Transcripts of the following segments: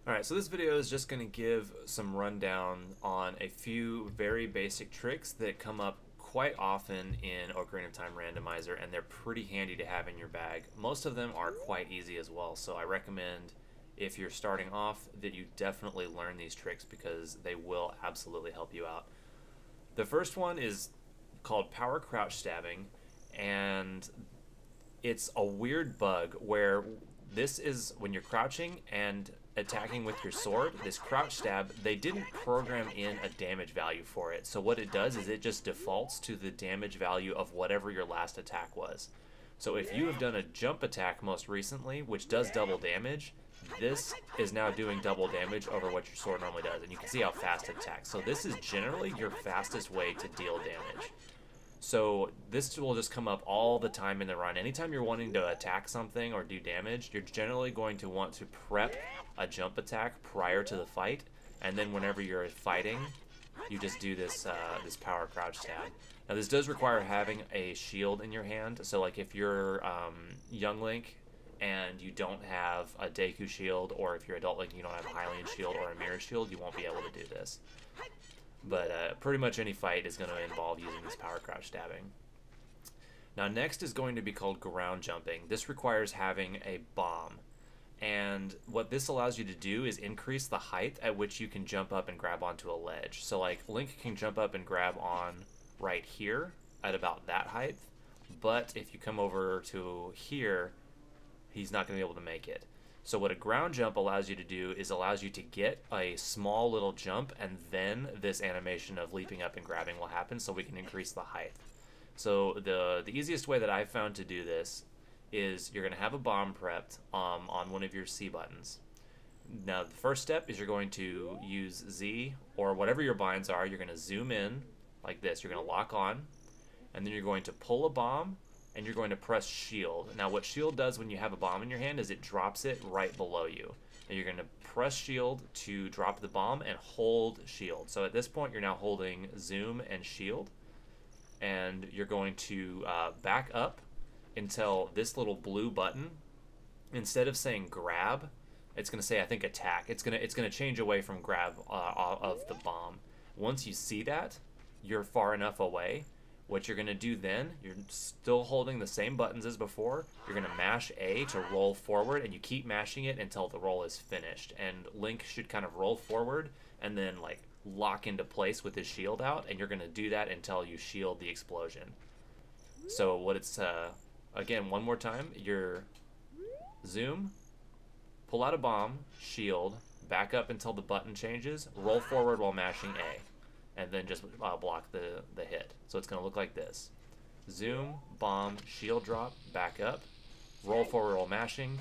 Alright, so this video is just going to give some rundown on a few very basic tricks that come up quite often in Ocarina of Time Randomizer, and they're pretty handy to have in your bag. Most of them are quite easy as well, so I recommend if you're starting off that you definitely learn these tricks because they will absolutely help you out. The first one is called power crouch stabbing, and it's a weird bug where this is when you're crouching and attacking with your sword. This crouch stab, they didn't program in a damage value for it. So what it does is it just defaults to the damage value of whatever your last attack was. So if you have done a jump attack most recently, which does double damage, this is now doing double damage over what your sword normally does. And you can see how fast it attacks. So this is generally your fastest way to deal damage. So this will just come up all the time in the run. Anytime you're wanting to attack something or do damage, you're generally going to want to prep a jump attack prior to the fight, and then whenever you're fighting, you just do this this power crouch stab. Now this does require having a shield in your hand, so like if you're young Link and you don't have a Deku shield, or if you're adult Link and you don't have a Hylian shield or a mirror shield, you won't be able to do this. But pretty much any fight is going to involve using this power crouch stabbing. Now next is going to be called ground jumping. This requires having a bomb. And what this allows you to do is increase the height at which you can jump up and grab onto a ledge. So like Link can jump up and grab on right here at about that height. But if you come over to here, he's not going to be able to make it. So what a ground jump allows you to do is allows you to get a small little jump, and then this animation of leaping up and grabbing will happen, so we can increase the height. So the easiest way that I've found to do this is you're going to have a bomb prepped on one of your C buttons. Now the first step is you're going to use Z, or whatever your binds are. You're going to zoom in like this. You're going to lock on, and then you're going to pull a bomb, and you're going to press shield. Now what shield does when you have a bomb in your hand is it drops it right below you. And you're going to press shield to drop the bomb and hold shield. So at this point you're now holding zoom and shield, and you're going to back up until this little blue button, instead of saying grab, it's going to say, I think, attack. It's going to change away from grab of the bomb. Once you see that, you're far enough away. What you're going to do then, you're still holding the same buttons as before. You're going to mash A to roll forward, and you keep mashing it until the roll is finished. And Link should kind of roll forward and then like lock into place with his shield out, and you're going to do that until you shield the explosion. So what it's, again, one more time, you're zoom, pull out a bomb, shield, back up until the button changes, roll forward while mashing A. And then just block the hit. So it's going to look like this. Zoom, bomb, shield drop, back up, roll forward while mashing,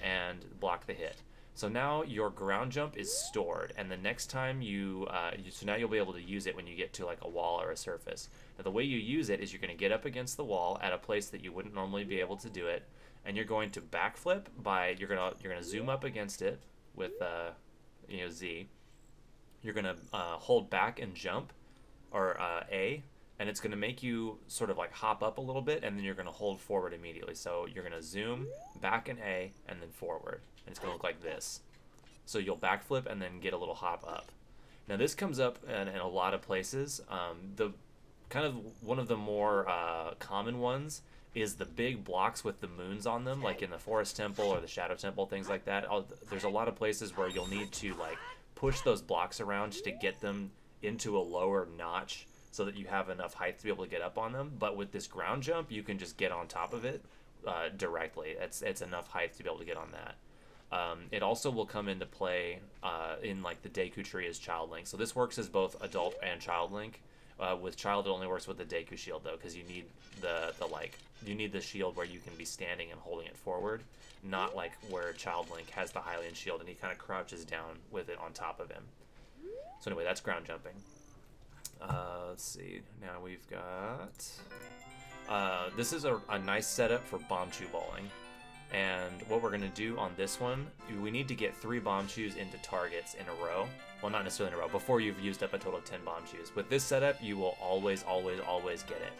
and block the hit. So now your ground jump is stored, and the next time so now you'll be able to use it when you get to like a wall or a surface. Now the way you use it is you're going to get up against the wall at a place that you wouldn't normally be able to do it, and you're going to backflip by, you're going to zoom up against it with Z. You're going to hold back and jump, or A, and it's going to make you sort of like hop up a little bit, and then you're going to hold forward immediately. So you're going to zoom, back and A, and then forward. And it's going to look like this. So you'll backflip and then get a little hop up. Now this comes up in a lot of places. The kind of one of the more common ones is the big blocks with the moons on them, like in the Forest Temple or the Shadow Temple, things like that. There's a lot of places where you'll need to like push those blocks around to get them into a lower notch so that you have enough height to be able to get up on them. But with this ground jump, you can just get on top of it directly. It's enough height to be able to get on that. It also will come into play in like the Deku tree as Child Link. So this works as both adult and Child Link. With Child, it only works with the Deku shield though, because you need you need the shield where you can be standing and holding it forward, not like where Child Link has the Hylian shield and he kind of crouches down with it on top of him. So anyway, that's ground jumping. Let's see. Now we've got this is a nice setup for bomb chew bowling. And what we're going to do on this one, we need to get 3 bomb chews into targets in a row. Well, not necessarily in a row, before you've used up a total of 10 bomb chews. With this setup, you will always, always, always get it.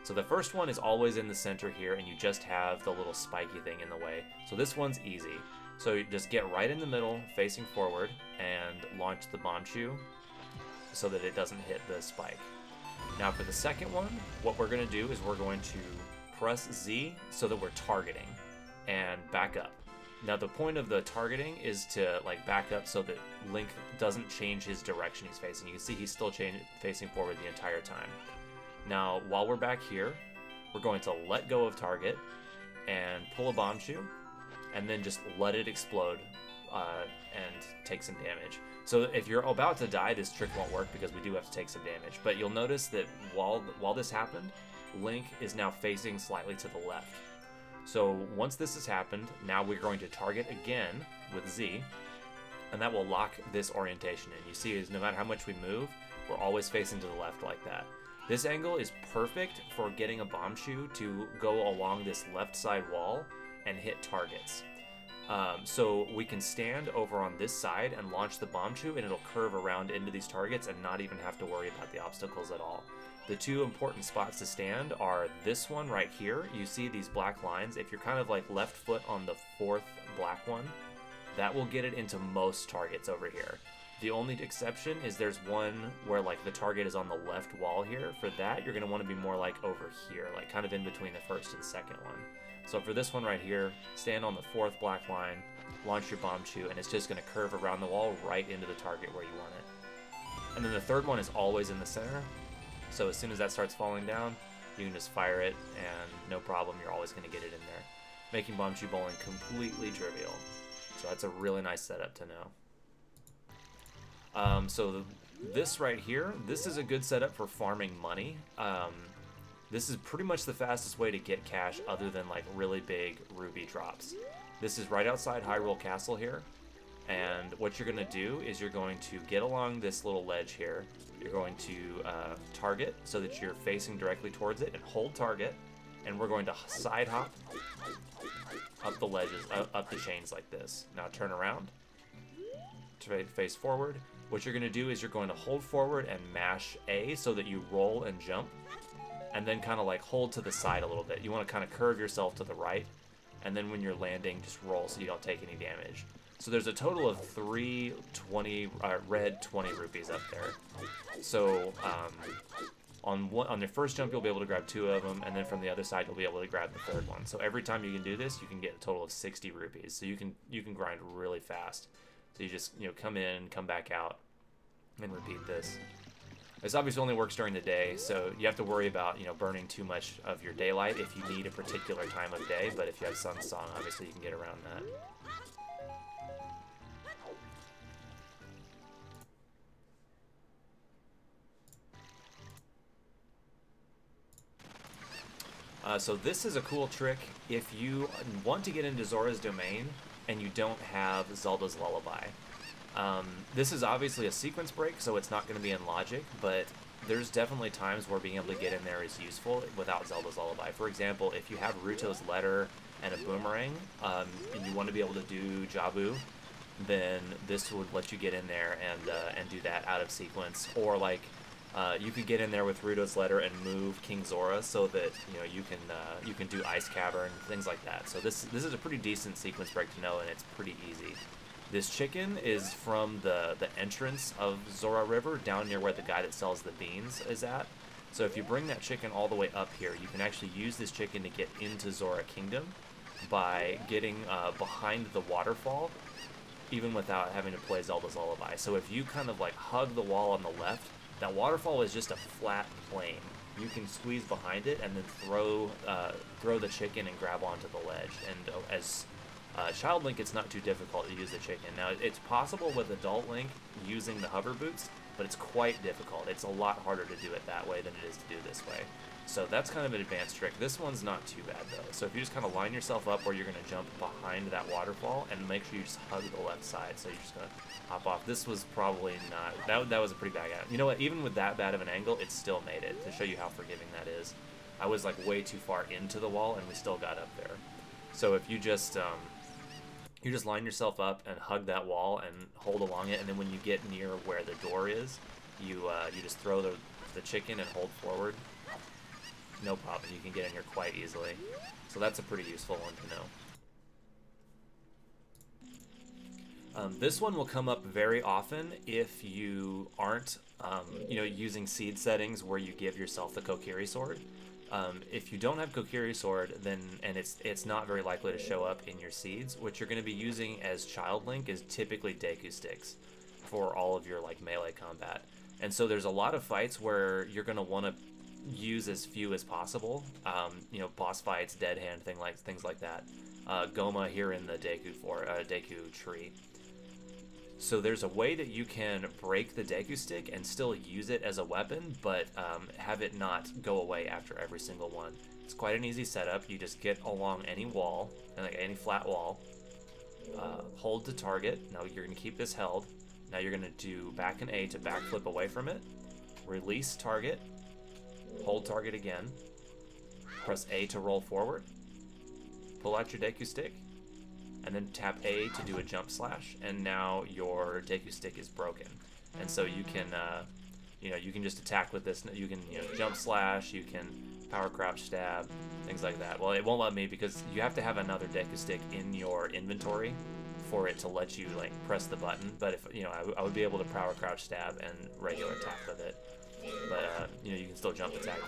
So the first one is always in the center here, and you just have the little spiky thing in the way. So this one's easy. So you just get right in the middle, facing forward, and launch the Bombchu so that it doesn't hit the spike. Now for the second one, what we're going to do is we're going to press Z so that we're targeting and back up. Now the point of the targeting is to like back up so that Link doesn't change his direction he's facing. You can see he's still facing forward the entire time. Now while we're back here, we're going to let go of target and pull a Bombchu and then just let it explode and take some damage. So if you're about to die, this trick won't work because we do have to take some damage. But you'll notice that while this happened, Link is now facing slightly to the left. So once this has happened, now we're going to target again with Z, and that will lock this orientation in. You see, is no matter how much we move, we're always facing to the left like that. This angle is perfect for getting a Bombchu to go along this left side wall and hit targets. So we can stand over on this side and launch the Bombchu, and it'll curve around into these targets and not even have to worry about the obstacles at all. The two important spots to stand are this one right here. You see these black lines. If you're kind of like left foot on the fourth black one, that will get it into most targets over here. The only exception is there's one where like the target is on the left wall here. For that, you're going to want to be more like over here, like kind of in between the first and second one. So for this one right here, stand on the fourth black line, launch your Bombchu, and it's just going to curve around the wall right into the target where you want it. And then the third one is always in the center. So as soon as that starts falling down, you can just fire it, and no problem, you're always going to get it in there, making Bombchu bowling completely trivial. So that's a really nice setup to know. This right here, this is a good setup for farming money. This is pretty much the fastest way to get cash other than like really big ruby drops. This is right outside Hyrule Castle here, and what you're going to do is you're going to get along this little ledge here. You're going to target so that you're facing directly towards it and hold target, and we're going to side hop up the ledges, up the chains like this. Now turn around, face forward. What you're going to do is you're going to hold forward and mash A so that you roll and jump, and then kind of like hold to the side a little bit. You want to kind of curve yourself to the right, and then when you're landing, just roll so you don't take any damage. So there's a total of 3 red 20 rupees up there. So on your first jump, you'll be able to grab 2 of them, and then from the other side, you'll be able to grab the third one. So every time you can do this, you can get a total of 60 rupees. So you can grind really fast. So you just come in, come back out, and repeat this. This obviously only works during the day, so you have to worry about burning too much of your daylight if you need a particular time of day. But if you have Sun Song, obviously you can get around that. So this is a cool trick if you want to get into Zora's Domain and you don't have Zelda's Lullaby. This is obviously a sequence break, so it's not going to be in logic, but there's definitely times where being able to get in there is useful without Zelda's Lullaby. For example, if you have Ruto's Letter and a Boomerang, and you want to be able to do Jabu, then this would let you get in there and do that out of sequence. Or like you could get in there with Ruto's Letter and move King Zora so that you can do Ice Cavern, things like that. So this is a pretty decent sequence break to know, and it's pretty easy. This chicken is from the entrance of Zora River down near where the guy that sells the beans is at. So if you bring that chicken all the way up here, you can actually use this chicken to get into Zora Kingdom by getting behind the waterfall, even without having to play Zelda's Lullaby. So if you kind of like hug the wall on the left, that waterfall is just a flat plane. You can squeeze behind it and then throw the chicken and grab onto the ledge. And as Child Link, it's not too difficult to use the chicken. Now, it's possible with Adult Link using the hover boots, but it's quite difficult. It's a lot harder to do it that way than it is to do this way. So that's kind of an advanced trick. This one's not too bad, though. So if you just kind of line yourself up where you're going to jump behind that waterfall and make sure you just hug the left side. So you're just going to hop off. This was probably not... That was a pretty bad angle. You know what? Even with that bad of an angle, it still made it, to show you how forgiving that is. I was like way too far into the wall, and we still got up there. So if you just... you just line yourself up and hug that wall and hold along it, and then when you get near where the door is, you just throw the chicken and hold forward. No problem, you can get in here quite easily. So that's a pretty useful one to know. This one will come up very often if you aren't, using seed settings where you give yourself the Kokiri sword. If you don't have Kokiri sword, then it's not very likely to show up in your seeds. What you're going to be using as Child Link is typically Deku sticks for all of your like melee combat. And so there's a lot of fights where you're going to want to use as few as possible. Boss fights, dead hand, things like that. Goma here in the Deku tree. So there's a way that you can break the Deku stick and still use it as a weapon, but have it not go away after every single one. It's quite an easy setup. You just get along any wall, like any flat wall, hold to target. Now you're going to keep this held. Now you're going to do back and A to backflip away from it, release target, hold target again, press A to roll forward, pull out your Deku stick, and then tap A to do a jump slash, and now your Deku stick is broken. And so you can, you can just attack with this. You can, jump slash, you can power crouch stab, things like that. Well, it won't let me because you have to have another Deku stick in your inventory for it to let you like press the button. But if I would be able to power crouch stab and regular attack with it. But you can still jump attack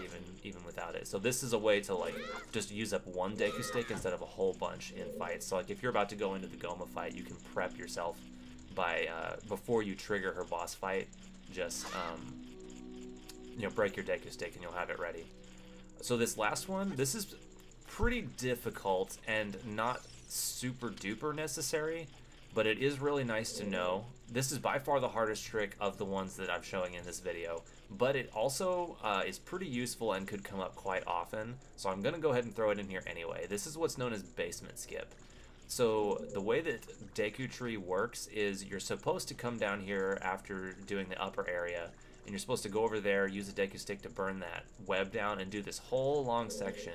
even without it. So this is a way to like just use up one Deku stick instead of a whole bunch in fights. So like if you're about to go into the Goma fight, you can prep yourself by before you trigger her boss fight. Just break your Deku stick and you'll have it ready. So this last one, this is pretty difficult and not super duper necessary, but it is really nice to know. This is by far the hardest trick of the ones that I'm showing in this video, but it also is pretty useful and could come up quite often, so I'm going to go ahead and throw it in here anyway. This is what's known as basement skip. So the way that Deku Tree works is you're supposed to come down here after doing the upper area, and you're supposed to go over there, use the Deku stick to burn that web down, and do this whole long section.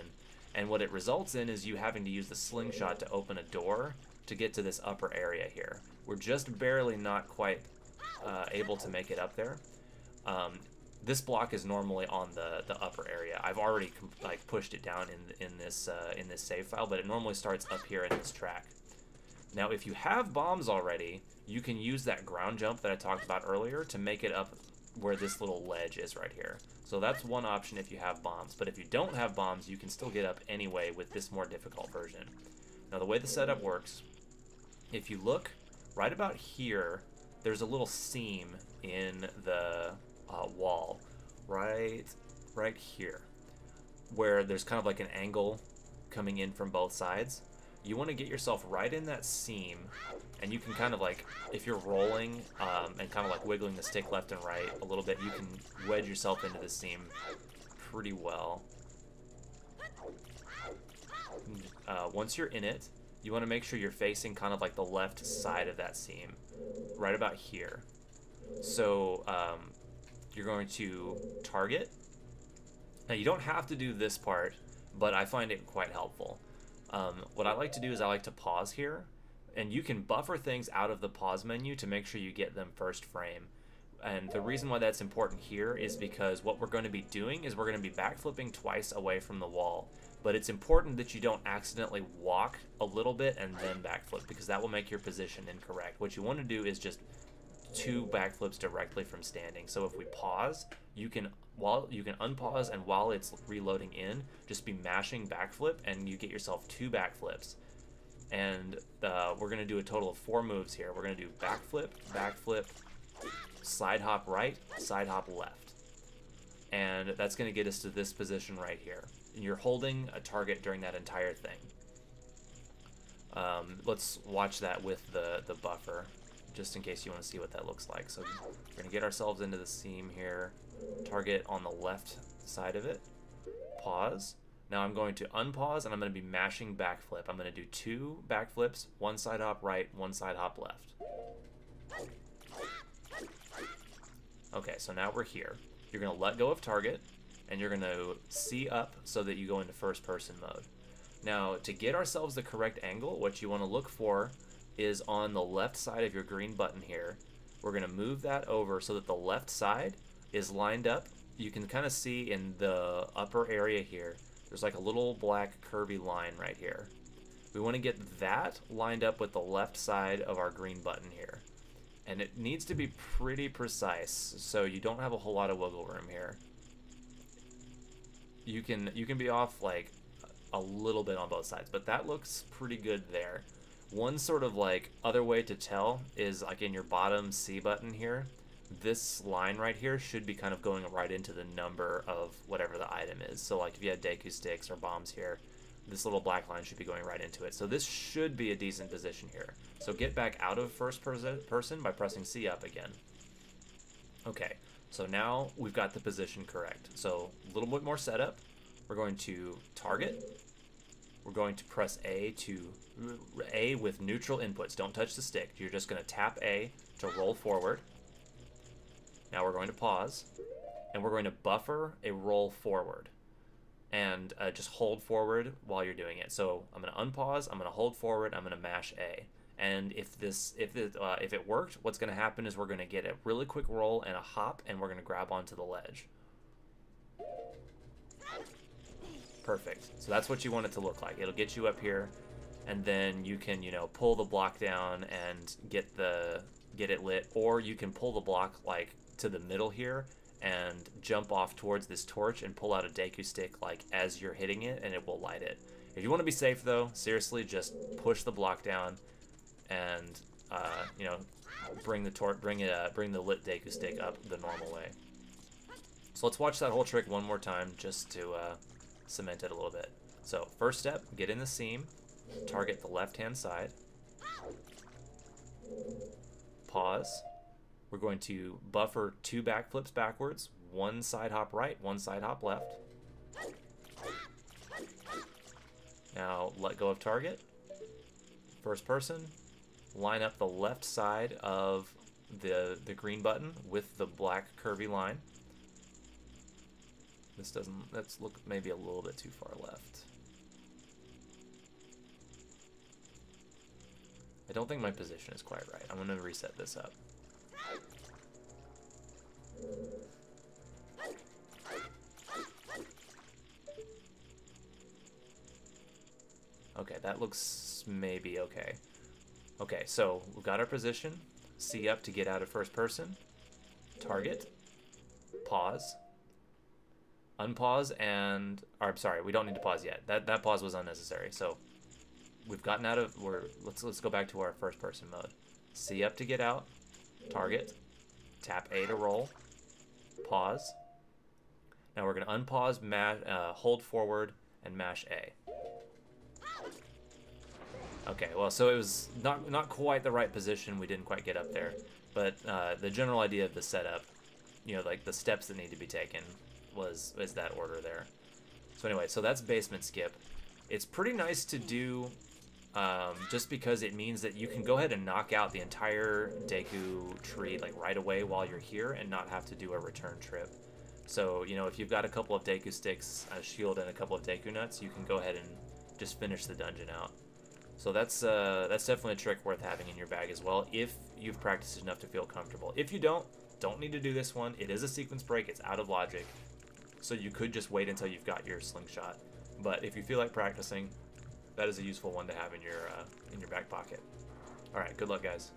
And what it results in is you having to use the slingshot to open a door to get to this upper area here. We're just barely not quite able to make it up there. This block is normally on the upper area. I've already pushed it down in this save file, but it normally starts up here in this track. Now, if you have bombs already, you can use that ground jump that I talked about earlier to make it up where this little ledge is right here. So that's one option if you have bombs. But if you don't have bombs, you can still get up anyway with this more difficult version. Now, the way the setup works, if you look right about here, there's a little seam in the wall right here where there's kind of like an angle coming in from both sides. You want to get yourself right in that seam, and you can kind of like, if you're rolling and kind of like wiggling the stick left and right a little bit, you can wedge yourself into the seam pretty well. Once you're in it, you want to make sure you're facing kind of like the left side of that seam, right about here. So you're going to target. Now you don't have to do this part, but I find it quite helpful. What I like to do is I like to pause here, and you can buffer things out of the pause menu to make sure you get them first frame. And the reason why that's important here is because what we're going to be doing is we're going to be backflipping twice away from the wall. But it's important that you don't accidentally walk a little bit and then backflip, because that will make your position incorrect. What you want to do is just 2 backflips directly from standing. So if we pause, you can unpause, and while it's reloading in, just be mashing backflip, and you get yourself 2 backflips. And we're going to do a total of 4 moves here. We're going to do backflip, backflip, side hop right, side hop left. And that's going to get us to this position right here. And you're holding a target during that entire thing. Let's watch that with the buffer, just in case you want to see what that looks like. So we're going to get ourselves into the seam here. Target on the left side of it. Pause. Now I'm going to unpause, and I'm going to be mashing backflip. I'm going to do 2 backflips, 1 side hop right, 1 side hop left. Okay, so now we're here. You're going to let go of target, and you're going to C up so that you go into first person mode. Now, to get ourselves the correct angle, what you want to look for is on the left side of your green button here. We're going to move that over so that the left side is lined up. You can kind of see in the upper area here, there's like a little black curvy line right here. We want to get that lined up with the left side of our green button here. And it needs to be pretty precise, so you don't have a whole lot of wiggle room here. You can be off like a little bit on both sides, but that looks pretty good there. One sort of like other way to tell is like in your bottom C button here, this line right here should be kind of going right into the number of whatever the item is. So like if you had Deku sticks or bombs here, this little black line should be going right into it. So this should be a decent position here. So get back out of first person by pressing C up again. Okay, so now we've got the position correct. So a little bit more setup. We're going to target. We're going to press A with neutral inputs. Don't touch the stick. You're just going to tap A to roll forward. Now we're going to pause, and we're going to buffer a roll forward. And just hold forward while you're doing it. So I'm going to unpause, I'm going to hold forward, I'm going to mash A. And if it worked, what's going to happen is we're going to get a really quick roll and a hop, and we're going to grab onto the ledge. Perfect. So that's what you want it to look like. It'll get you up here, and then you can, you know, pull the block down and get it lit, or you can pull the block like to the middle here and jump off towards this torch and pull out a Deku stick like as you're hitting it, and it will light it. If you want to be safe though, seriously, just push the block down and you know, bring the lit Deku stick up the normal way. So let's watch that whole trick one more time just to cement it a little bit. So first step, get in the seam, target the left hand side, pause. We're going to buffer 2 backflips backwards, 1 side hop right, 1 side hop left. Now let go of target. First person, line up the left side of the green button with the black curvy line. Let's look maybe a little bit too far left. I don't think my position is quite right. I'm going to reset this up. Okay, that looks maybe okay. Okay, so we've got our position. C up to get out of first person. Target. Pause. Unpause and... Or, I'm sorry, we don't need to pause yet. That pause was unnecessary. So we've gotten out of... Let's go back to our first person mode. C up to get out. Target. Tap A to roll. Pause. Now we're going to unpause, hold forward, and mash A. Okay, well, so it was not quite the right position. We didn't quite get up there. But the general idea of the setup, you know, like the steps that need to be taken is that order there. So anyway, so that's basement skip. It's pretty nice to do just because it means that you can go ahead and knock out the entire Deku tree like right away while you're here and not have to do a return trip. So, you know, if you've got a couple of Deku sticks, a shield, and a couple of Deku nuts, you can go ahead and just finish the dungeon out. So that's definitely a trick worth having in your bag as well, if you've practiced enough to feel comfortable. If you don't need to do this one. It is a sequence break. It's out of logic. So you could just wait until you've got your slingshot. But if you feel like practicing, that is a useful one to have in your back pocket. All right, good luck, guys.